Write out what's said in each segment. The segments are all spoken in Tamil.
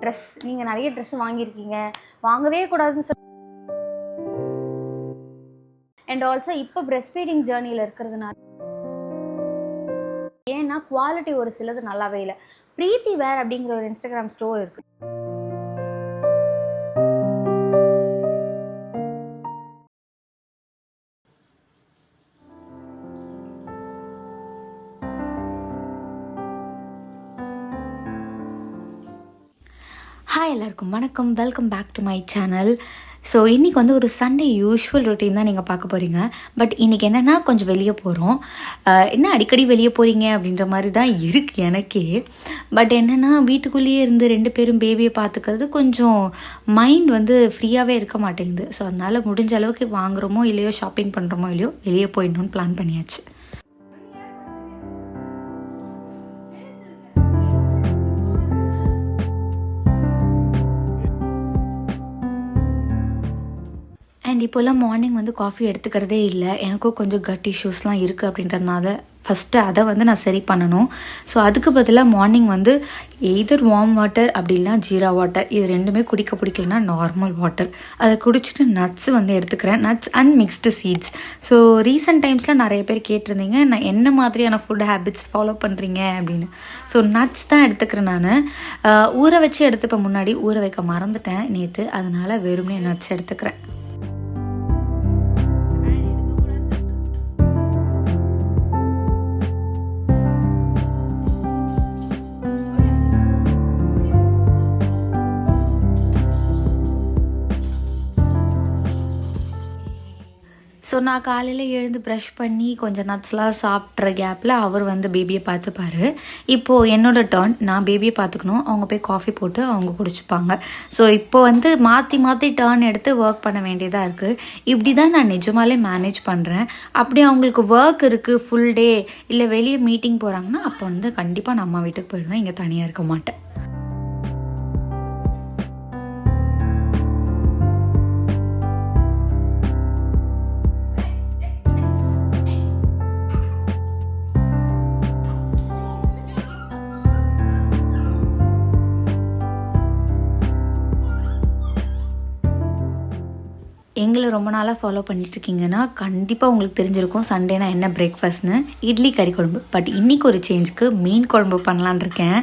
ட்ரெஸ் நீங்கள் நிறைய ட்ரெஸ் வாங்கியிருக்கீங்க, வாங்கவே கூடாதுன்னு சொல்லி. அண்ட் ஆல்சோ இப்போ பிரெஸ்ட் ஃபீடிங் ஜேர்னியில் இருக்கிறதுனால ஏன்னா குவாலிட்டி ஒரு சிலது நல்லாவே இல்லை. பிரீத்தி வேர் அப்படிங்கிற ஒரு இன்ஸ்டாகிராம் ஸ்டோர் இருக்குது. ஹாய் எல்லாருக்கும் வணக்கம், welcome back to my channel. So இன்றைக்கி வந்து ஒரு சண்டே யூஷுவல் ரொட்டீன் தான் நீங்கள் பார்க்க போகிறீங்க. பட் இன்றைக்கி என்னென்னா கொஞ்சம் வெளியே போகிறோம். என்ன அடிக்கடி வெளியே போகிறீங்க அப்படின்ற மாதிரி தான் இருக்குது எனக்கே. பட் என்னென்னா வீட்டுக்குள்ளேயே இருந்து 2 பேரும் பேபியை பார்த்துக்கிறது கொஞ்சம் மைண்ட் வந்து ஃப்ரீயாகவே இருக்க மாட்டேங்குது. ஸோ அதனால் முடிஞ்ச அளவுக்கு வாங்குகிறோமோ இல்லையோ, ஷாப்பிங் பண்ணுறோமோ இல்லையோ, வெளியே போயிடணும்னு பிளான் பண்ணியாச்சு. அண்ட் இப்போல்லாம் மார்னிங் வந்து காஃபி எடுத்துக்கிறதே இல்லை. எனக்கும் கொஞ்சம் கட் இஷ்யூஸ்லாம் இருக்குது அப்படின்றதுனால ஃபஸ்ட்டு அதை வந்து நான் சரி பண்ணணும். ஸோ அதுக்கு பதிலாக மார்னிங் வந்து எய்தர் வார்ம் வாட்டர் அப்படி இல்லைனா ஜீரா வாட்டர், இது ரெண்டுமே குடிக்க பிடிக்கலனா நார்மல் வாட்டர், அதை குடிச்சிட்டு நட்ஸ் வந்து எடுத்துக்கிறேன். Nuts and mixed seeds. So recent டைம்ஸில் நிறைய பேர் கேட்டிருந்தீங்க நான் என்ன மாதிரியான ஃபுட் ஹேபிட்ஸ் ஃபாலோ பண்ணுறீங்க அப்படின்னு. ஸோ நட்ஸ் தான் எடுத்துக்கிறேன் நான். ஊற வச்சு எடுத்துப்பேன், முன்னாடி ஊற வைக்க மறந்துட்டேன் நேற்று, அதனால் வெறுமனே நட்ஸ் எடுத்துக்கிறேன். ஸோ நான் காலையில் எழுந்து ப்ரஷ் பண்ணி கொஞ்சம் நட்ஸ்லாம் சாப்பிட்ற கேப்பில் அவர் வந்து பேபியை பார்த்துப்பார். இப்போது என்னோடய டர்ன், நான் பேபியை பார்த்துக்கணும். அவங்க போய் காஃபி போட்டு அவங்க குடிச்சுப்பாங்க. ஸோ இப்போ வந்து மாற்றி மாற்றி டர்ன் எடுத்து ஒர்க் பண்ண வேண்டியதாக இருக்குது. இப்படி தான் நான் நிஜமாலே மேனேஜ் பண்ணுறேன். அப்படி அவங்களுக்கு ஒர்க் இருக்குது ஃபுல் டே, இல்லை வெளியே மீட்டிங் போகிறாங்கன்னா அப்போ வந்து கண்டிப்பாக நான் அம்மா வீட்டுக்கு போயிடுவேன், இங்கே தனியாக இருக்க மாட்டேன். எங்களை ரொம்ப நாளாக ஃபாலோ பண்ணிட்டுருக்கீங்கன்னா கண்டிப்பாக உங்களுக்கு தெரிஞ்சிருக்கும் சண்டேனா என்ன பிரேக்ஃபாஸ்ட்னு. இட்லி கறி குழம்பு. பட் இன்றைக்கி ஒரு சேஞ்சுக்கு மீன் குழம்பு பண்ணலான் இருக்கேன்.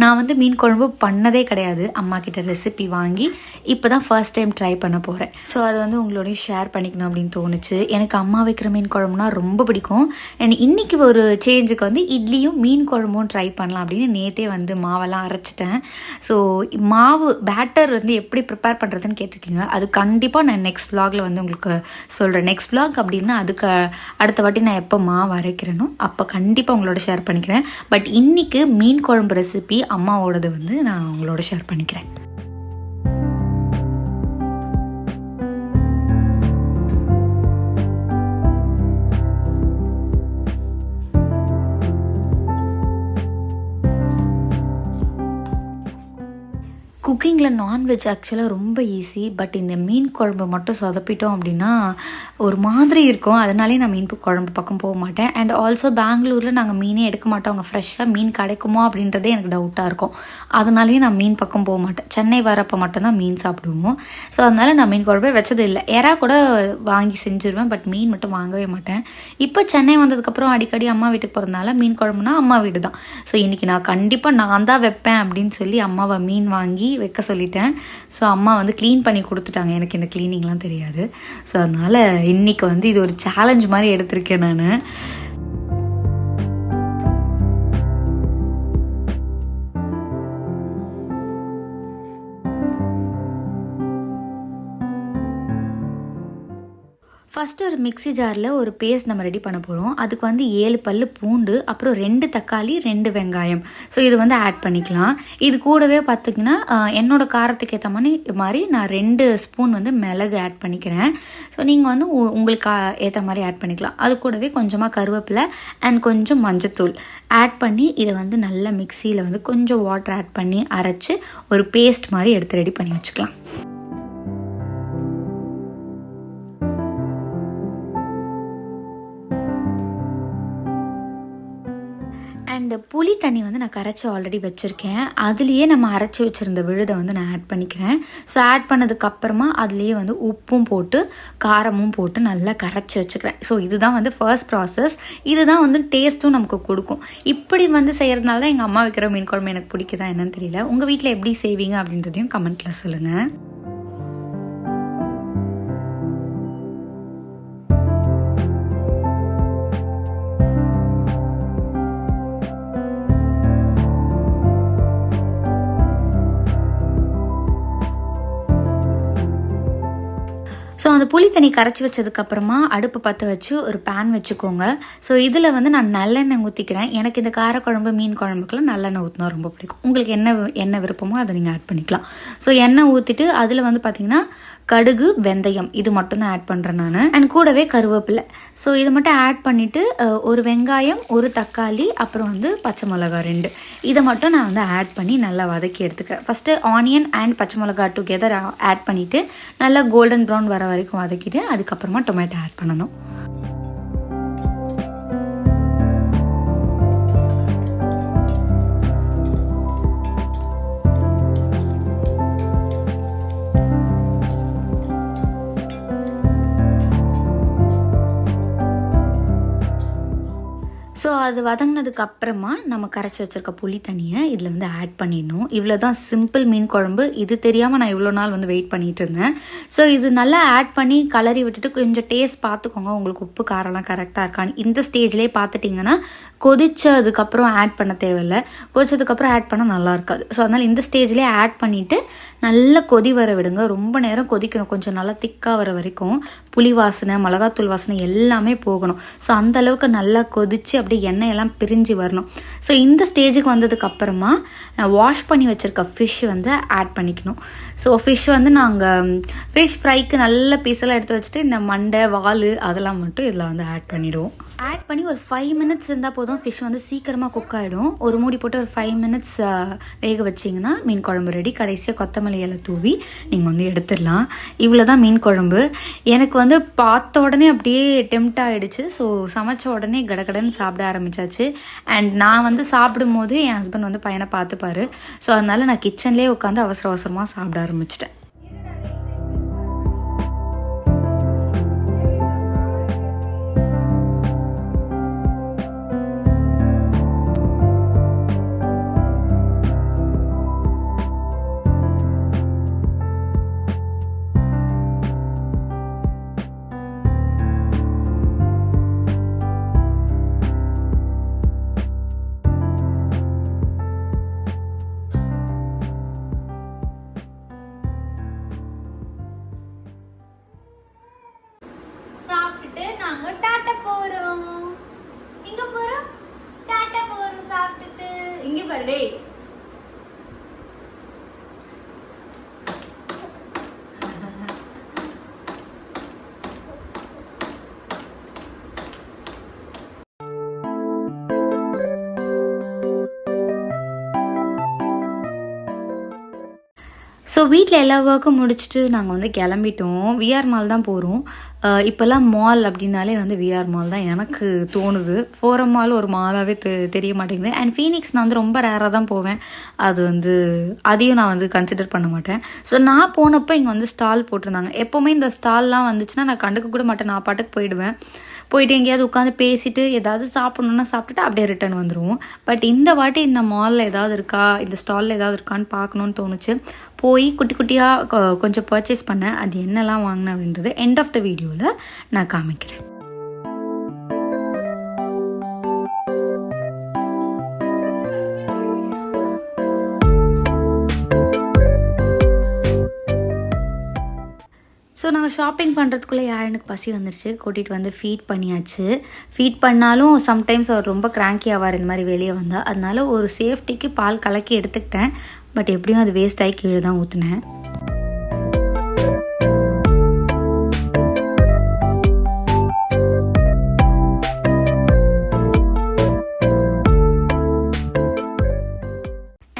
நான் வந்து மீன் குழம்பு பண்ணதே கிடையாது. அம்மா கிட்ட ரெசிபி வாங்கி இப்போ தான் ஃபர்ஸ்ட் டைம் ட்ரை பண்ண போகிறேன். ஸோ அது வந்து உங்களோடையும் ஷேர் பண்ணிக்கணும் அப்படின்னு தோணுச்சு. எனக்கு அம்மா வைக்கிற மீன் குழம்புனா ரொம்ப பிடிக்கும். அண்ட் இன்றைக்கி ஒரு சேஞ்சுக்கு வந்து இட்லியும் மீன் குழம்பும் ட்ரை பண்ணலாம் அப்படின்னு நேற்றே வந்து மாவெல்லாம் அரைச்சிட்டேன். ஸோ மாவு பேட்டர் வந்து எப்படி ப்ரிப்பேர் பண்ணுறதுன்னு கேட்டிருக்கீங்க. அது கண்டிப்பாக நான் நெக்ஸ்ட் விலாகில் வந்து உங்களுக்கு சொல்கிறேன். நெக்ஸ்ட் விலாக் அப்படின்னா அதுக்கு அடுத்த வாட்டி நான் எப்போ மாவு அரைக்கிறேனோ அப்போ கண்டிப்பாக உங்களோட ஷேர் பண்ணிக்கிறேன். பட் இன்றைக்கி மீன் குழம்பு ரெசிபி அம்மாவோடது வந்து நான் உங்களோட ஷேர் பண்ணிக்கிறேன். குக்கிங்கில் நான்வெஜ் ஆக்சுவலாக ரொம்ப ஈஸி. பட் இந்த மீன் குழம்பு மட்டும் சொதப்பிட்டோம் அப்படின்னா ஒரு மாதிரி இருக்கும். அதனாலே நான் மீன் குழம்பு பக்கம் போக மாட்டேன். அண்ட் ஆல்சோ பெங்களூரில் நாங்கள் மீனே எடுக்க மாட்டோம். அங்கே ஃப்ரெஷ்ஷாக மீன் கிடைக்குமா அப்படின்றதே எனக்கு டவுட்டாக இருக்கும். அதனாலேயே நான் மீன் பக்கம் போக மாட்டேன். சென்னை வரப்போ மட்டும்தான் மீன் சாப்பிடுவோம். ஸோ அதனால் நான் மீன் குழம்பே வச்சது இல்லை. எறா கூட வாங்கி செஞ்சுருவேன், பட் மீன் மட்டும் வாங்கவே மாட்டேன். இப்போ சென்னை வந்ததுக்கப்புறம் அடிக்கடி அம்மா வீட்டுக்கு போகிறதுனால மீன் குழம்புனா அம்மா வீடு தான். ஸோ இன்றைக்கி நான் கண்டிப்பாக நான் தான் வைப்பேன் அப்படின்னு சொல்லி அம்மாவை மீன் வாங்கி வைக்க சொல்லிட்டேன். ஸோ அம்மா வந்து க்ளீன் பண்ணி கொடுத்துட்டாங்க. எனக்கு இந்த க்ளீனிங்லாம் தெரியாது. ஸோ அதனால் இன்றைக்கி வந்து இது ஒரு சேலஞ்ச் மாதிரி எடுத்திருக்கேன் நான். ஃபஸ்ட்டு ஒரு மிக்ஸி ஜாரில் ஒரு பேஸ்ட் நம்ம ரெடி பண்ண போகிறோம். அதுக்கு வந்து 7 பல்லு பூண்டு, அப்புறம் 2 தக்காளி, 2 வெங்காயம். ஸோ இது வந்து ஆட் பண்ணிக்கலாம். இது கூடவே பார்த்திங்கன்னா என்னோட காரத்துக்கு ஏற்ற மாதிரி நான் 2 ஸ்பூன் வந்து மிளகு ஆட் பண்ணிக்கிறேன். ஸோ நீங்கள் வந்து உங்களுக்கு ஏற்ற மாதிரி ஆட் பண்ணிக்கலாம். அது கூடவே கொஞ்சமாக கருவேப்பிலை அண்ட் கொஞ்சம் மஞ்சத்தூள் ஆட் பண்ணி இதை வந்து நல்லா மிக்சியில் வந்து கொஞ்சம் வாட்டர் ஆட் பண்ணி அரைச்சி ஒரு பேஸ்ட் மாதிரி எடுத்து ரெடி பண்ணி வச்சுக்கலாம். அண்டு புளி தண்ணி வந்து நான் கரைச்சி ஆல்ரெடி வச்சுருக்கேன். அதுலேயே நம்ம அரைச்சி வச்சுருந்த விழுதை வந்து நான் ஆட் பண்ணிக்கிறேன். ஸோ ஆட் பண்ணதுக்கப்புறமா அதுலேயே வந்து உப்பும் போட்டு காரமும் போட்டு நல்லா கரைச்சி வச்சுக்கிறேன். ஸோ இதுதான் வந்து ஃபர்ஸ்ட் ப்ராசஸ். இதுதான் வந்து டேஸ்ட்டும் நமக்கு கொடுக்கும். இப்படி வந்து செய்கிறதுனால தான் எங்கள் அம்மா வைக்கிற மீன் குழம்பு எனக்கு பிடிக்குதா என்னன்னு தெரியல. உங்கள் வீட்டில் எப்படி செய்வீங்க அப்படின்றதையும் கமெண்ட்டில் சொல்லுங்கள். ஸோ அந்த புளி தண்ணி கரைச்சி வச்சதுக்கப்புறமா அடுப்பு பற்ற வச்சு ஒரு பேன் வச்சுக்கோங்க. ஸோ இதில் வந்து நான் நல்லெண்ணெய் ஊற்றிக்கிறேன். எனக்கு இந்த காரக்குழம்பு மீன் குழம்புக்குலாம் நல்லெண்ணெய் ஊற்றினா ரொம்ப பிடிக்கும். உங்களுக்கு என்ன விருப்பமோ அதை நீங்கள் ஆட் பண்ணிக்கலாம். ஸோ எண்ணெய் ஊற்றிட்டு அதில் வந்து பார்த்திங்கன்னா கடுகு, வெந்தயம் இது மட்டும் தான் ஆட் பண்ணுறேன் நான். அண்ட் கூடவே கருவேப்பிலை. ஸோ இதை மட்டும் ஆட் பண்ணிவிட்டு ஒரு வெங்காயம், ஒரு தக்காளி, அப்புறம் வந்து பச்சை மிளகா 2 இதை மட்டும் நான் வந்து ஆட் பண்ணி நல்லா வதக்கி எடுத்துக்கிறேன். ஃபஸ்ட்டு ஆனியன் அண்ட் பச்சை மிளகா டுகெதர் ஆட் பண்ணிவிட்டு நல்லா கோல்டன் ப்ரௌன் வர வரைக்கும் வதக்கிட்டு அதுக்கப்புறமா டொமேட்டோ ஆட் பண்ணணும். ஸோ அது வதங்கினதுக்கு அப்புறமா நம்ம கரைச்சி வச்சுருக்க புளி தண்ணியை இதில் வந்து ஆட் பண்ணிடணும். இவ்வளோ தான் சிம்பிள் மீன் குழம்பு. இது தெரியாமல் நான் இவ்வளோ நாள் வந்து வெயிட் பண்ணிகிட்டு இருந்தேன். ஸோ இது நல்லா ஆட் பண்ணி கலரி விட்டுட்டு கொஞ்சம் டேஸ்ட் பார்த்துக்கோங்க, உங்களுக்கு உப்பு காரம்லாம் கரெக்டாக இருக்கான்னு. இந்த ஸ்டேஜ்லேயே பார்த்துட்டிங்கன்னா கொதிச்சதுக்கப்புறம் ஆட் பண்ண தேவையில்லை. கொதிச்சதுக்கப்புறம் ஆட் பண்ணால் நல்லா இருக்காது. ஸோ அதனால் இந்த ஸ்டேஜ்லேயே ஆட் பண்ணிவிட்டு நல்லா கொதி வர விடுங்க. ரொம்ப நேரம் கொதிக்கணும், கொஞ்சம் நல்லா திக்காக வர வரைக்கும். புளி வாசனை, மிளகாத்தூள் வாசனை எல்லாமே போகணும். ஸோ அந்தளவுக்கு நல்லா கொதித்து அப்படியே எண்ணெயெல்லாம் பிரிஞ்சு வரணும். ஸோ இந்த ஸ்டேஜுக்கு வந்ததுக்கு அப்புறமா வாஷ் பண்ணி வச்சுருக்க ஃபிஷ் வந்து ஆட் பண்ணிக்கணும். ஸோ ஃபிஷ் வந்து நாங்கள் ஃபிஷ் ஃப்ரைக்கு நல்ல பீஸெல்லாம் எடுத்து வச்சுட்டு இந்த மண்டை, வால் அதெல்லாம் மட்டும் இதில் வந்து ஆட் பண்ணிவிடுவோம். ஆட் பண்ணி ஒரு 5 மினிட்ஸ் இருந்தால் போதும். ஃபிஷ் வந்து சீக்கிரமாக குக் ஆகிடும். ஒரு மூடி போட்டு ஒரு 5 மினிட்ஸ் வேக வச்சிங்கன்னா மீன் குழம்பு ரெடி. கடைசியாக கொத்தமல்லி இலை தூவி நீங்கள் வந்து எடுத்துடலாம். இவ்வளோ தான் மீன் குழம்பு. எனக்கு வந்து பார்த்த உடனே அப்படியே டெம்ட் ஆகிடுச்சு. ஸோ சமைச்ச உடனே கடகடன்னு சாப்பிட ஆரம்பித்தாச்சு. அண்ட் நான் வந்து சாப்பிடும் போது என் ஹஸ்பண்ட் வந்து பையனை பார்த்துப்பாரு. ஸோ அதனால் நான் கிச்சன்லேயே உட்காந்து அவசர அவசரமாக சாப்பிட ஆரம்பிச்சிட்டேன். நாங்கள் டாட்டா போகிறோம். எங்கே போகிறோம்? டாட்டா போகிறோம் சாப்பிட்டுட்டு. இங்கே பாரு. ஸோ வீட்டில் எல்லா ஒர்க்கும் முடிச்சுட்டு நாங்கள் வந்து கிளம்பிட்டோம். விஆர் மால் தான் போகிறோம். இப்போல்லாம் மால் அப்படின்னாலே வந்து விஆர் மால் தான் எனக்கு தோணுது. ஃபோரம் மால் ஒரு மாலாகவே தெரிய மாட்டேங்குது. அண்ட் ஃபீனிக்ஸ் நான் வந்து ரொம்ப ரேராக தான் போவேன். அது வந்து அதையும் நான் வந்து கன்சிடர் பண்ண மாட்டேன். ஸோ நான் போனப்போ இங்கே வந்து ஸ்டால் போட்டிருந்தாங்க. எப்போவுமே இந்த ஸ்டால்லாம் வந்துச்சுன்னா நான் கண்டுக்க கூட மாட்டேன். நான் பாட்டுக்கு போயிடுவேன். போயிட்டு எங்கேயாவது உட்காந்து பேசிட்டு ஏதாவது சாப்பிட்ணுன்னா சாப்பிட்டுட்டு அப்படியே ரிட்டர்ன் வந்துடுவோம். பட் இந்த வாட்டி இந்த மாலில் ஏதாவது இருக்கா, இந்த ஸ்டாலில் ஏதாவது இருக்கான்னு பார்க்கணுன்னு தோணுச்சு. போய் குட்டி குட்டியாக கொஞ்சம் பர்ச்சேஸ் பண்ணேன். அது என்னெல்லாம் வாங்கினேன் அப்படின்றது எண்ட் ஆஃப் த வீடியோவில் நான் காமிக்கிறேன். ஸோ நாங்கள் ஷாப்பிங் பண்ணுறதுக்குள்ளே எனக்கு பசி வந்துருச்சு. கூட்டிகிட்டு வந்து ஃபீட் பண்ணியாச்சு. ஃபீட் பண்ணாலும் சம்டைம்ஸ் அவர் ரொம்ப கிராங்கி ஆவார் இந்த மாதிரி வெளியே வந்தால். அதனால ஒரு சேஃப்டிக்கு பால் கலக்கி எடுத்துக்கிட்டேன். பட் எப்படியும் அது வேஸ்ட் ஆகி கீழே தான் ஊற்றுனேன்.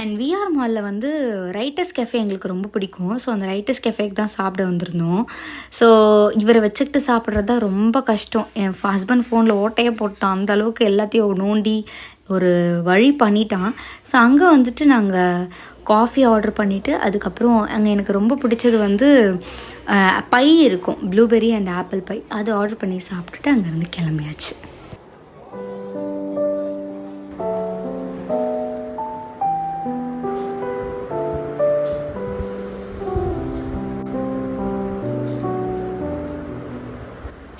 அண்ட் விஆர் மாலில் வந்து ரைட்டர்ஸ் கெஃபே எங்களுக்கு ரொம்ப பிடிக்கும். ஸோ அந்த ரைட்டர்ஸ் கெஃபேக்கு தான் சாப்பிட வந்திருந்தோம். ஸோ இவரை வச்சுக்கிட்டு சாப்பிட்றது தான் ரொம்ப கஷ்டம். என் ஹஸ்பண்ட் ஃபோனில் ஓட்டையே போட்டான். அந்த அளவுக்கு எல்லாத்தையும் நோண்டி ஒரு வழி பண்ணிட்டான். ஸோ அங்கே வந்துட்டு நாங்கள் காஃபி ஆர்டர் பண்ணிவிட்டு அதுக்கப்புறம் அங்கே எனக்கு ரொம்ப பிடிச்சது வந்து பை இருக்கும், ப்ளூபெர்ரி அண்ட் ஆப்பிள் பை, அது ஆர்டர் பண்ணி சாப்பிட்டுட்டு அங்கேருந்து கிளம்பியாச்சு.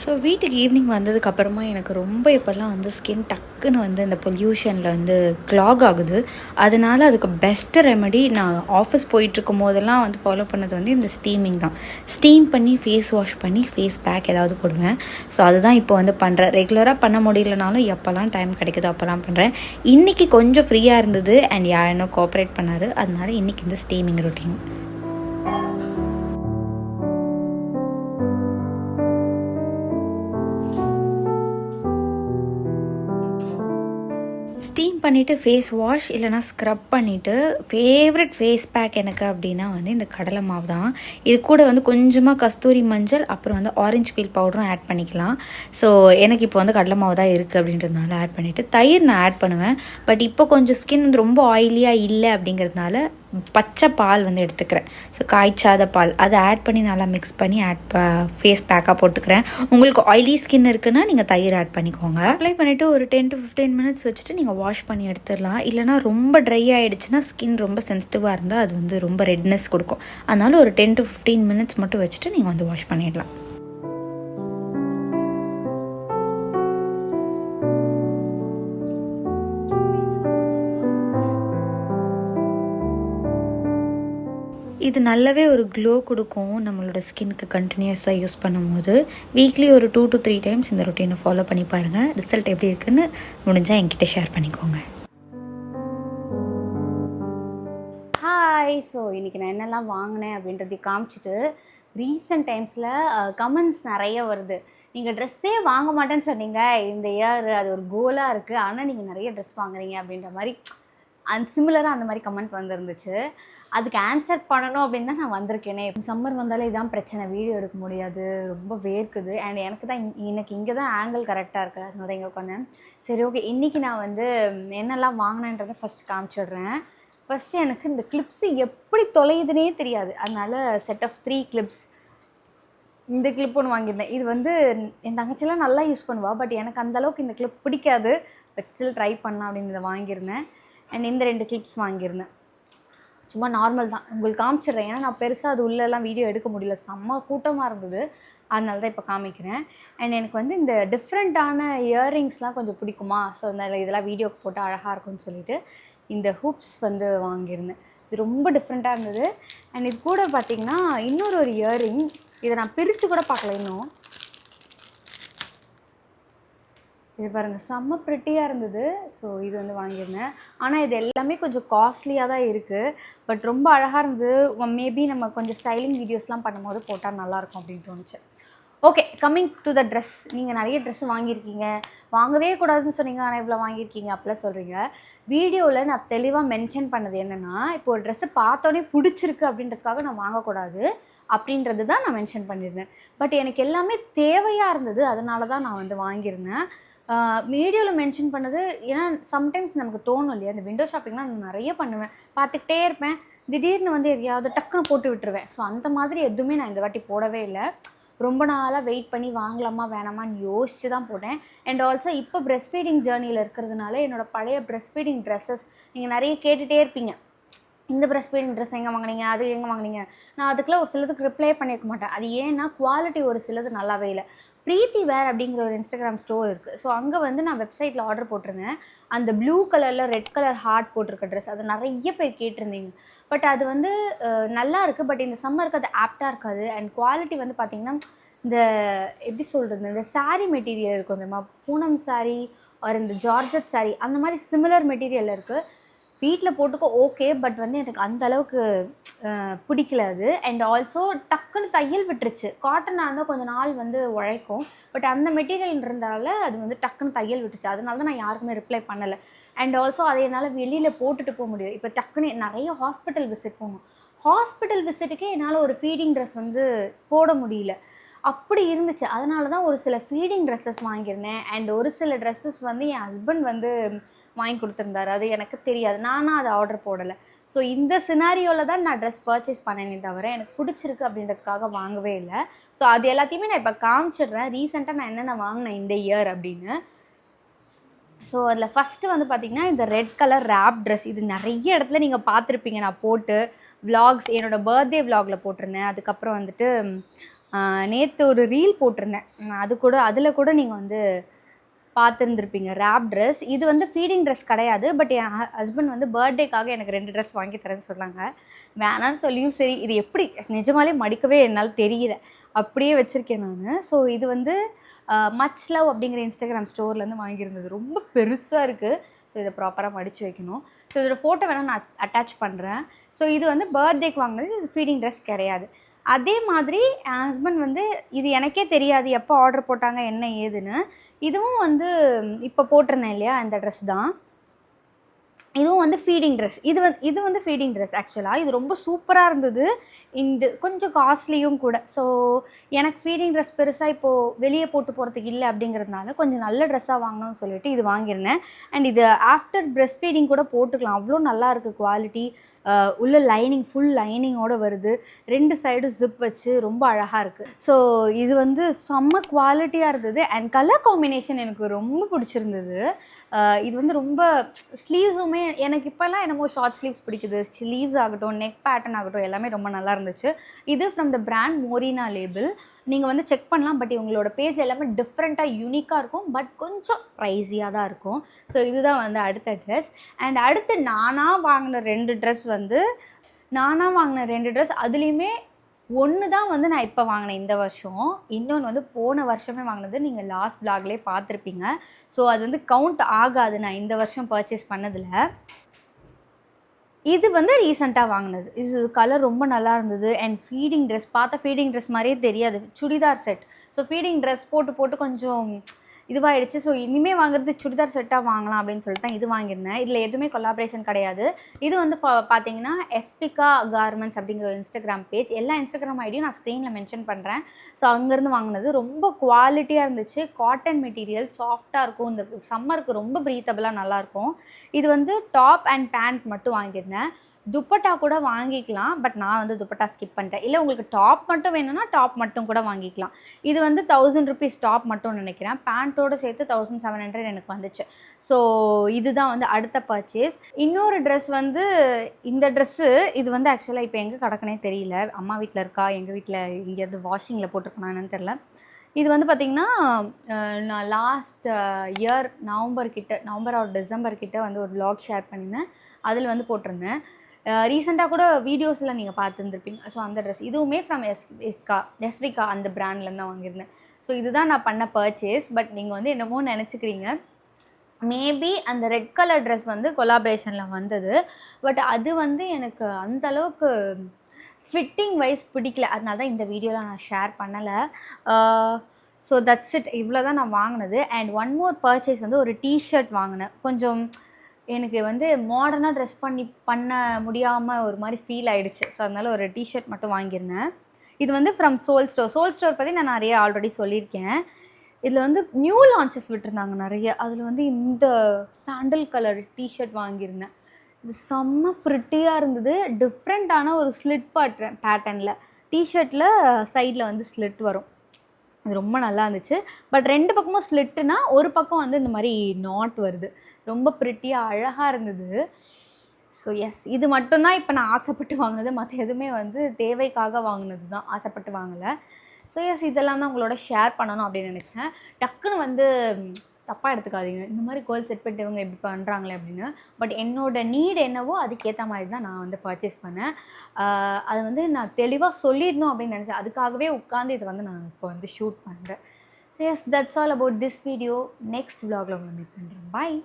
ஸோ வீட்டுக்கு ஈவினிங் வந்ததுக்கப்புறமா எனக்கு ரொம்ப இப்போல்லாம் வந்து ஸ்கின் டக்குன்னு வந்து இந்த பொல்யூஷனில் வந்து க்ளாக் ஆகுது. அதனால் அதுக்கு பெஸ்ட்டு ரெமெடி நான் ஆஃபீஸ் போயிட்டுருக்கும் போதெல்லாம் வந்து ஃபாலோ பண்ணது வந்து இந்த ஸ்டீமிங் தான். ஸ்டீம் பண்ணி ஃபேஸ் வாஷ் பண்ணி ஃபேஸ் பேக் ஏதாவது போடுவேன். ஸோ அதுதான் இப்போ வந்து பண்ணுறேன். ரெகுலராக பண்ண முடியலனாலும் எப்போல்லாம் டைம் கிடைக்குதோ அப்போல்லாம் பண்ணுறேன். இன்றைக்கி கொஞ்சம் ஃப்ரீயாக இருந்தது அண்ட் யாரும் கோஆப்ரேட் பண்ணார். அதனால இன்றைக்கி இந்த ஸ்டீமிங் ரொட்டீன். ஸ்டீம் பண்ணிவிட்டு ஃபேஸ் வாஷ் இல்லைனா ஸ்க்ரப் பண்ணிவிட்டு ஃபேவரட் ஃபேஸ் பேக் எனக்கு அப்படின்னா வந்து இந்த கடலை மாவு தான். இது கூட வந்து கொஞ்சமாக கஸ்தூரி மஞ்சள் அப்புறம் வந்து ஆரஞ்சு பீல் பவுடரும் ஆட் பண்ணிக்கலாம். ஸோ எனக்கு இப்போ வந்து கடலை மாவு தான் இருக்குது அப்படின்றதுனால ஆட் பண்ணிவிட்டு தயிர் நான் ஆட் பண்ணுவேன். பட் இப்போ கொஞ்சம் ஸ்கின் வந்து ரொம்ப ஆயிலியாக இல்லை அப்படிங்கிறதுனால பச்சை பால் வந்து எடுத்துக்கிறேன். ஸோ காய்ச்சாத பால் அதை ஆட் பண்ணி நல்லா மிக்ஸ் பண்ணி ஃபேஸ் பேக்காக போட்டுக்கிறேன். உங்களுக்கு ஆயிலி ஸ்கின் இருக்குன்னா நீங்கள் தயிர் ஆட் பண்ணிக்கோங்க. அப்ளை பண்ணிவிட்டு ஒரு 10 to 15 மினிட்ஸ் வச்சுட்டு நீங்கள் வாஷ் பண்ணி எடுத்துடலாம். இல்லைனா ரொம்ப ட்ரை ஆகிடுச்சுன்னா ஸ்கின் ரொம்ப சென்சிட்டிவாக இருந்தால் அது வந்து ரொம்ப ரெட்னஸ் கொடுக்கும். அதனால ஒரு 10 to 15 மினிட்ஸ் மட்டும் வச்சுட்டு நீங்கள் வந்து வாஷ் பண்ணிடலாம். இது நல்லாவே ஒரு க்ளோ கொடுக்கும் நம்மளோட ஸ்கின்க்கு கண்டினியூஸாக யூஸ் பண்ணும்போது. வீக்லி ஒரு 2 to 3 டைம்ஸ் இந்த ரொட்டீனை ஃபாலோ பண்ணி பாருங்கள். ரிசல்ட் எப்படி இருக்குன்னு முடிஞ்சால் என்கிட்ட ஷேர் பண்ணிக்கோங்க. ஹாய், ஸோ இன்றைக்கி நான் என்னெல்லாம் வாங்கினேன் அப்படின்றதை காமிச்சிட்டு, ரீசெண்ட் டைம்ஸில் கமெண்ட்ஸ் நிறைய வருது. நீங்கள் ட்ரெஸ்ஸே வாங்க மாட்டேன்னு சொன்னீங்க இந்த இயர், அது ஒரு கோலாக இருக்குது, ஆனால் நீங்கள் நிறைய ட்ரெஸ் வாங்குறீங்க அப்படின்ற மாதிரி சிமிலராக அந்த மாதிரி கமெண்ட் வந்துருந்துச்சு. அதுக்கு ஆன்சர் பண்ணணும் அப்படின்னு தான் நான் வந்திருக்கேனே. சம்மர் வந்தாலே இதான் பிரச்சனை, வீடியோ எடுக்க முடியாது, ரொம்ப வேர்க்குது. அண்ட் எனக்கு தான் எனக்கு இங்கே தான் ஆங்கிள் கரெக்டாக இருக்குது, அதனால தான் இங்கே உட்காந்தேன். சரி, ஓகே, இன்றைக்கி நான் வந்து என்னெல்லாம் வாங்கினேன்றதை ஃபஸ்ட்டு காமிச்சிடுறேன். ஃபஸ்ட்டு எனக்கு இந்த கிளிப்ஸு எப்படி தொலையுதுன்னே தெரியாது, அதனால் செட் ஆஃப் 3 கிளிப்ஸ். இந்த கிளிப் ஒன்று வாங்கியிருந்தேன். இது வந்து என் தங்கச்சிலாம் நல்லா யூஸ் பண்ணுவாள், பட் எனக்கு அந்தளவுக்கு இந்த கிளிப் பிடிக்காது. பட் ஸ்டில் ட்ரை பண்ணலாம் அப்படின்னு இதை வாங்கியிருந்தேன். அண்ட் இந்த 2 கிளிப்ஸ் வாங்கியிருந்தேன். சும்மா நார்மல் தான், உங்களுக்கு காமிச்சிடுறேன். ஏன்னா நான் பெருசாக அது உள்ளெல்லாம் வீடியோ எடுக்க முடியல, செம்ம கூட்டமாக இருந்தது, அதனால தான் இப்போ காமிக்கிறேன். அண்ட் எனக்கு வந்து இந்த டிஃப்ரெண்ட்டான இயரிங்ஸ்லாம் கொஞ்சம் பிடிக்குமா, ஸோ அந்த இதெல்லாம் வீடியோக்கு போட்டு அழகாக இருக்கும்னு சொல்லிட்டு இந்த ஹூப்ஸ் வந்து வாங்கியிருந்தேன். இது ரொம்ப டிஃப்ரெண்ட்டாக இருந்தது. அண்ட் இது கூட பார்த்திங்கன்னா இன்னொரு இயரிங், இதை நான் பிரித்து கூட பார்க்கல இன்னும். இது பாருங்கள், செம்ம ப்ரிட்டியாக இருந்தது. ஸோ இது வந்து வாங்கியிருந்தேன். ஆனால் இது எல்லாமே கொஞ்சம் காஸ்ட்லியாக தான் இருக்குது, பட் ரொம்ப அழகாக இருந்தது. மேபி நம்ம கொஞ்சம் ஸ்டைலிங் வீடியோஸ்லாம் பண்ணும்போது போட்டால் நல்லாயிருக்கும் அப்படின்னு தோணுச்சு. Okay, coming to the dress. நீங்கள் நிறைய ட்ரெஸ் வாங்கியிருக்கீங்க, வாங்கவே கூடாதுன்னு சொன்னீங்க, ஆனால் இவ்வளோ வாங்கியிருக்கீங்க அப்படிலாம் சொல்கிறீங்க. வீடியோவில் நான் தெளிவாக மென்ஷன் பண்ணது என்னென்னா, இப்போ ஒரு ட்ரெஸ்ஸை பார்த்தோன்னே பிடிச்சிருக்கு அப்படின்றதுக்காக நான் வாங்கக்கூடாது அப்படின்றது தான் நான் மென்ஷன் பண்ணியிருந்தேன். பட் எனக்கு எல்லாமே தேவையாக இருந்தது, அதனால தான் நான் வந்து வாங்கியிருந்தேன். வீடியோவில் மென்ஷன் பண்ணது ஏன்னா சம்டைம்ஸ் நமக்கு தோணும் இல்லையா, இந்த விண்டோ ஷாப்பிங்லாம் நான் நிறைய பண்ணுவேன், பார்த்துக்கிட்டே இருப்பேன், திடீர்னு வந்து எதையாவது டக்குன்னு போட்டு விட்டுருவேன். ஸோ அந்த மாதிரி எதுவுமே நான் இந்த வாட்டி போடவே இல்லை. ரொம்ப நாளாக வெயிட் பண்ணி வாங்கலாமா வேணாமான்னு யோசித்து தான் போட்டேன். அண்ட் ஆல்சோ இப்போ பிரெஸ்ட் ஃபீடிங் ஜேர்னியில் இருக்கிறதுனால என்னோடய பழைய பிரெஸ்ட் ஃபீடிங் ட்ரெஸ்ஸஸ் நீங்கள் நிறைய கேட்டுகிட்டே இருப்பீங்க, இந்த பிரெஸ்ட் ஃபீடிங் ட்ரெஸ் எங்கே வாங்கினீங்க, அது எங்கே வாங்கினீங்க. நான் அதுக்குலாம் ஒரு சிலதுக்கு ரிப்ளை பண்ணியிருக்க மாட்டேன். அது ஏன்னா குவாலிட்டி ஒரு சிலது நல்லாவே இல்லை. ப்ரீத்தி வேர் அப்படிங்கிற ஒரு இன்ஸ்டாகிராம் ஸ்டோர் இருக்குது. ஸோ அங்கே வந்து நான் வெப்சைட்டில் ஆர்டர் போட்டிருந்தேன். அந்த ப்ளூ கலரில் ரெட் கலர் ஹார்ட் போட்டிருக்க ட்ரெஸ், அது நிறைய பேர் கேட்டிருந்தீங்க. பட் அது வந்து நல்லா இருக்குது, பட் இந்த சம்மருக்கு அது ஆப்டாக இருக்காது. அண்ட் குவாலிட்டி வந்து பார்த்திங்கன்னா இந்த எப்படி சொல்கிறது, இந்த சாரீ மெட்டீரியல் இருக்கும் தெரியுமா, பூனம் சாரீ ஒரு இந்த ஜார்ஜட் சாரீ, அந்த மாதிரி சிமிலர் மெட்டீரியல் இருக்குது. வீட்டில் போட்டுக்க ஓகே, பட் வந்து எனக்கு அந்த அளவுக்கு பிடிக்கல அது. அண்ட் ஆல்சோ டக்குன்னு தையல் விட்டுருச்சு. காட்டனாக இருந்தால் கொஞ்சம் நாள் வந்து உழைக்கும், பட் அந்த மெட்டீரியல் இருந்தால அது வந்து டக்குன்னு தையல் விட்டுருச்சு. அதனால தான் நான் யாருக்குமே ரிப்ளை பண்ணலை. அண்ட் ஆல்சோ அதை என்னால் வெளியில் போட்டுட்டு போக முடியாது. இப்போ டக்குன்னு நிறைய ஹாஸ்பிட்டல் விசிட் போகணும், ஹாஸ்பிட்டல் விசிட்டுக்கே என்னால் ஒரு ஃபீடிங் ட்ரெஸ் வந்து போட முடியல, அப்படி இருந்துச்சு. அதனால தான் ஒரு சில ஃபீடிங் ட்ரெஸ்ஸஸ் வாங்கியிருந்தேன். அண்ட் ஒரு சில ட்ரெஸ்ஸஸ் வந்து என் ஹஸ்பண்ட் வந்து வாங்கி கொடுத்துருந்தாரு. அது எனக்கு தெரியாது, நானும் அதை ஆர்டர் போடலை. ஸோ இந்த சினாரியோவில் தான் நான் ட்ரெஸ் பர்ச்சேஸ் பண்ணேனே தவிர எனக்கு பிடிச்சிருக்கு அப்படின்றதுக்காக வாங்கவே இல்லை. ஸோ அது எல்லாத்தையுமே நான் இப்போ காமிச்சிடுறேன், ரீசெண்டாக நான் என்னென்ன வாங்கினேன் இந்த இயர் அப்படின்னு. ஸோ அதில் ஃபஸ்ட்டு வந்து பார்த்திங்கன்னா இந்த ரெட் கலர் ரேப் ட்ரெஸ். இது நிறைய இடத்துல நீங்கள் பார்த்துருப்பீங்க, நான் போட்டு விலாக்ஸ், என்னோடய பர்த்டே விலாகில் போட்டிருந்தேன். அதுக்கப்புறம் வந்துட்டு நேற்று ஒரு ரீல் போட்டிருந்தேன், அது கூட அதில் கூட நீங்கள் வந்து பார்த்துருந்துருப்பீங்க ரேப் ட்ரெஸ். இது வந்து ஃபீடிங் ட்ரெஸ் கிடையாது, பட் என் ஹஸ்பண்ட் வந்து பர்த்டேக்காக எனக்கு 2 ட்ரெஸ் வாங்கி தரேன்னு சொன்னாங்க. வேணான்னு சொல்லியும் சரி, இது எப்படி நிஜமாலே மடிக்கவே என்னால் தெரியல, அப்படியே வச்சுருக்கேன் நான். ஸோ இது வந்து மச் லவ் அப்படிங்கிற இன்ஸ்டாகிராம் ஸ்டோர்லேருந்து வாங்கியிருந்தது. ரொம்ப பெருசாக இருக்குது. ஸோ இதை ப்ராப்பராக மடித்து வைக்கணும். ஸோ இதோட ஃபோட்டோ வேணால் நான் அட்டாச் பண்ணுறேன். ஸோ இது வந்து பர்த்டேக்கு வாங்கினது, இது ஃபீடிங் ட்ரெஸ் கிடையாது. அதே மாதிரி என் ஹஸ்பண்ட் வந்து இது எனக்கே தெரியாது எப்போ ஆர்டர் போட்டாங்க என்ன ஏதுன்னு. இதுவும் வந்து இப்போ போட்டிருந்தேன் இல்லையா, இந்த ட்ரெஸ் தான். இதுவும் வந்து ஃபீடிங் ட்ரெஸ். இது வந்து ஃபீடிங் ட்ரெஸ் ஆக்சுவலாக. இது ரொம்ப சூப்பராக இருந்தது. இந்த கொஞ்சம் காஸ்ட்லியும் கூட. ஸோ எனக்கு ஃபீடிங் ட்ரெஸ் பெருசாக இப்போது வெளியே போட்டு போகிறதுக்கு இல்லை அப்படிங்கிறதுனால கொஞ்சம் நல்ல ட்ரெஸ்ஸாக வாங்கணும்னு சொல்லிட்டு இது வாங்கியிருந்தேன். அண்ட் இது ஆஃப்டர் ப்ரெஸ்ட் ஃபீடிங் கூட போட்டுக்கலாம், அவ்வளோ நல்லா இருக்குது குவாலிட்டி. உள்ள லைனிங், ஃபுல் லைனிங்கோடு வருது, 2 சைடும் ஜிப் வச்சு ரொம்ப அழகாக இருக்குது. ஸோ இது வந்து செம்ம குவாலிட்டியாக இருந்தது. அண்ட் கலர் காம்பினேஷன் எனக்கு ரொம்ப பிடிச்சிருந்தது. இது வந்து ரொம்ப ஸ்லீவ்ஸுமே எனக்கு இப்போல்லாம் என்னமோ ஷார்ட் ஸ்லீவ்ஸ் பிடிக்குது. ஸ்லீவ்ஸ் ஆகட்டும், நெக் பேட்டர்ன் ஆகட்டும், எல்லாமே ரொம்ப நல்லா இருந்துச்சு. இது from the brand Morena label. நீங்கள் வந்து செக் பண்ணலாம். பட் இவங்களோட பேஜ் எல்லாமே டிஃப்ரெண்ட்டாக யூனிக்காக இருக்கும், பட் கொஞ்சம் ப்ரைஸியாக தான் இருக்கும். ஸோ இதுதான் வந்து அடுத்த ட்ரெஸ். அண்ட் அடுத்து நானாக வாங்கின 2 ட்ரெஸ் அதுலேயுமே ஒன்று தான் வந்து நான் இப்போ வாங்கினேன் இந்த வருஷம். இன்னொன்று வந்து போன வருஷமே வாங்கினது, நீங்கள் லாஸ்ட் விலாக்லேயே பார்த்துருப்பீங்க. ஸோ அது வந்து கவுண்ட் ஆகாது நான் இந்த வருஷம் பர்ச்சேஸ் பண்ணதில். இது வந்து ரீசெண்டாக வாங்கினது. இது கலர் ரொம்ப நல்லா இருந்தது. அண்ட் ஃபீடிங் ட்ரெஸ், பார்த்தா ஃபீடிங் ட்ரெஸ் மாதிரியே தெரியாது, churidar set. So feeding dress போட்டு கொஞ்சம் இதுவாகிடுச்சு. ஸோ இனிமேல் வாங்குறது சுடிதார் செட்டாக வாங்கலாம் அப்படின்னு சொல்லிட்டு தான் இது வாங்கியிருந்தேன். இதில் எதுவுமே கொலாபரேஷன் கிடையாது. இது வந்து பார்த்தீங்கன்னா எஸ்விகா கார்மெண்ட்ஸ் அப்படிங்கிற ஒரு இன்ஸ்டாகிராம் பேஜ். எல்லா இன்ஸ்டாகிராம் ஐடியும் நான் ஸ்க்ரீனில் மென்ஷன் பண்ணுறேன். ஸோ அங்கேருந்து வாங்கினது ரொம்ப குவாலிட்டியாக இருந்துச்சு. காட்டன் மெட்டீரியல், சாஃப்டாக இருக்கும். இந்த சம்மருக்கு ரொம்ப ப்ரீத்தபிளாக நல்லாயிருக்கும். இது வந்து டாப் அண்ட் பேண்ட் மட்டும் வாங்கியிருந்தேன். துப்பட்டா கூட வாங்கிக்கலாம், பட் நான் வந்து துப்பட்டா ஸ்கிப் பண்ணிட்டேன். இல்லை உங்களுக்கு டாப் மட்டும் வேணும்னா டாப் மட்டும் கூட வாங்கிக்கலாம். இது வந்து 1000 ருபீஸ் டாப் மட்டும் நினைக்கிறேன். பேண்ட்டோடு சேர்த்து 1700 எனக்கு வந்துச்சு. ஸோ இதுதான் வந்து அடுத்த பர்ச்சேஸ். இன்னொரு ட்ரெஸ் வந்து இந்த ட்ரெஸ்ஸு, இது வந்து ஆக்சுவலாக இப்போ எங்கே கிடக்குனே தெரியல. அம்மா வீட்டில் இருக்கா, எங்கள் வீட்டில் இங்கேருந்து வாஷிங்கில் போட்டிருக்கேனா என்னன்னு தெரில. இது வந்து பார்த்திங்கன்னா நான் last year November or December கிட்ட வந்து ஒரு vlog ஷேர் பண்ணியிருந்தேன். அதில் வந்து போட்டிருந்தேன். ரீசெண்டாக கூட வீடியோஸில் நீங்கள் பார்த்துருந்துருப்பீங்க. ஸோ அந்த ட்ரெஸ் இதுவுமே ஃப்ரம் எஸ்விகா அந்த பிராண்ட்லேருந்து தான் வாங்கியிருந்தேன். ஸோ இதுதான் நான் பண்ண பர்ச்சேஸ். பட் நீங்கள் வந்து என்னமோ நினச்சிக்கிறீங்க, மேபி அந்த ரெட் கலர் ட்ரெஸ் வந்து கொலாபரேஷனில் வந்தது. பட் அது வந்து எனக்கு அந்தளவுக்கு ஃபிட்டிங் வைஸ் பிடிக்கல. அதனால தான் இந்த வீடியோவில் நான் ஷேர் பண்ணலை. So that's it. இவ்வளோ தான் நான் வாங்கினது. அண்ட் ஒன் மோர் பர்ச்சேஸ் வந்து ஒரு டிஷர்ட் வாங்கினேன். கொஞ்சம் எனக்கு வந்து மாடர்னாக ட்ரெஸ் பண்ண முடியாமல் ஒரு மாதிரி ஃபீல் ஆகிடுச்சு. ஸோ அதனால் ஒரு டிஷர்ட் மட்டும் வாங்கியிருந்தேன். இது வந்து ஃப்ரம் சோல் ஸ்டோர் பற்றி நான் நிறைய ஆல்ரெடி சொல்லியிருக்கேன். இதில் வந்து நியூ லான்ச்சஸ் விட்டுருந்தாங்க நிறைய. அதில் வந்து இந்த சாண்டில் கலர் டிஷர்ட் வாங்கியிருந்தேன். இது செம்ம ப்ரிட்டியாக இருந்தது. டிஃப்ரெண்ட்டான ஒரு ஸ்லிட் பேட்டர்னில் டிஷர்ட்டில் சைடில் வந்து ஸ்லிட் வரும். இது ரொம்ப நல்லா இருந்துச்சு. பட் 2 பக்கமும் ஸ்லிட்டுனா ஒரு பக்கம் வந்து இந்த மாதிரி நாட் வருது. ரொம்ப ப்ரிட்டியாக அழகாக இருந்தது. ஸோ எஸ், இது மட்டும்தான் இப்போ நான் ஆசைப்பட்டு வாங்கினது. மற்ற எதுவுமே வந்து தேவைக்காக வாங்கினது தான், ஆசைப்பட்டு வாங்கலை. ஸோ எஸ், இதெல்லாம் தான் உங்களோட ஷேர் பண்ணணும் அப்படின்னு நினச்சேன். டக்குன்னு வந்து தப்பாக எடுத்துக்காதீங்க, இந்த மாதிரி கோல் செட் பண்ணிட்டு இவங்க இப்படி பண்ணுறாங்களே அப்படின்னு. பட் என்னோடய நீட் என்னவோ அதுக்கேற்ற மாதிரி தான் நான் வந்து பர்ச்சேஸ் பண்ணேன். அதை வந்து நான் தெளிவாக சொல்லிடணும் அப்படின்னு நினச்சேன். அதுக்காகவே உட்காந்து இதை வந்து நான் இப்போ வந்து ஷூட் பண்ணுறேன். So yes, that's all about this video. Next vlogல உங்களை மீட் பண்ணுறேன். பாய்.